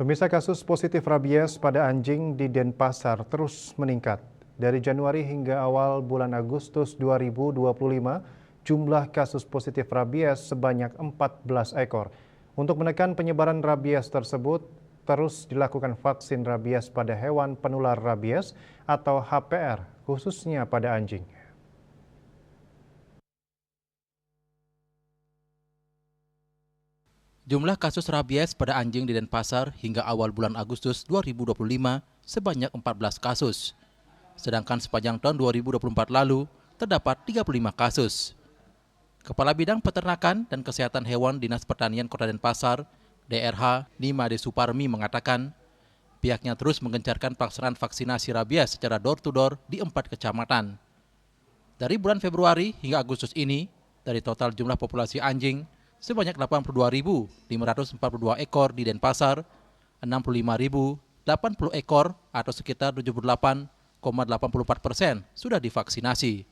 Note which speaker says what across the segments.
Speaker 1: Pemirsa, kasus positif rabies pada anjing di Denpasar terus meningkat. Dari Januari hingga awal bulan Agustus 2025, jumlah kasus positif rabies sebanyak 14 ekor. Untuk menekan penyebaran rabies tersebut, terus dilakukan vaksin rabies pada hewan penular rabies atau HPR, khususnya pada anjing.
Speaker 2: Jumlah kasus rabies pada anjing di Denpasar hingga awal bulan Agustus 2025 sebanyak 14 kasus. Sedangkan sepanjang tahun 2024 lalu terdapat 35 kasus. Kepala Bidang Peternakan dan Kesehatan Hewan Dinas Pertanian Kota Denpasar, DRH Nima De Suparmi mengatakan, pihaknya terus menggencarkan pelaksanaan vaksinasi rabies secara door-to-door di 4 kecamatan. Dari bulan Februari hingga Agustus ini, dari total jumlah populasi anjing, sebanyak 82.542 ekor di Denpasar, 65.080 ekor atau sekitar 78,84% sudah divaksinasi.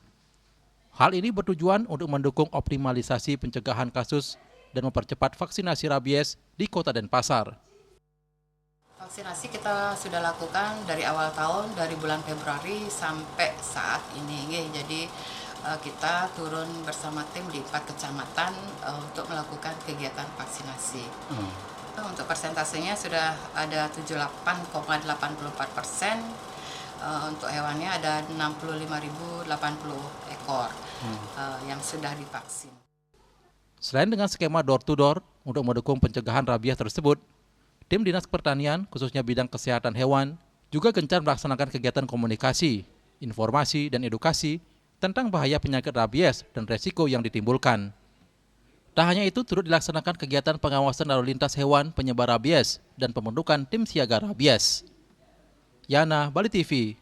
Speaker 2: Hal ini bertujuan untuk mendukung optimalisasi pencegahan kasus dan mempercepat vaksinasi rabies di Kota Denpasar.
Speaker 3: Vaksinasi kita sudah lakukan dari awal tahun, dari bulan Februari sampai saat ini. Jadi kita turun bersama tim di 4 kecamatan untuk melakukan kegiatan vaksinasi. Untuk persentasenya sudah ada 78,84%, untuk hewannya ada 65.080 ekor yang sudah divaksin.
Speaker 2: Selain dengan skema door-to-door untuk mendukung pencegahan rabies tersebut, tim Dinas Pertanian, khususnya bidang kesehatan hewan, juga gencar melaksanakan kegiatan komunikasi, informasi, dan edukasi tentang bahaya penyakit rabies dan resiko yang ditimbulkan. Tak hanya itu, turut dilaksanakan kegiatan pengawasan lalu lintas hewan penyebar rabies dan pembentukan tim siaga rabies. Yana, Bali TV.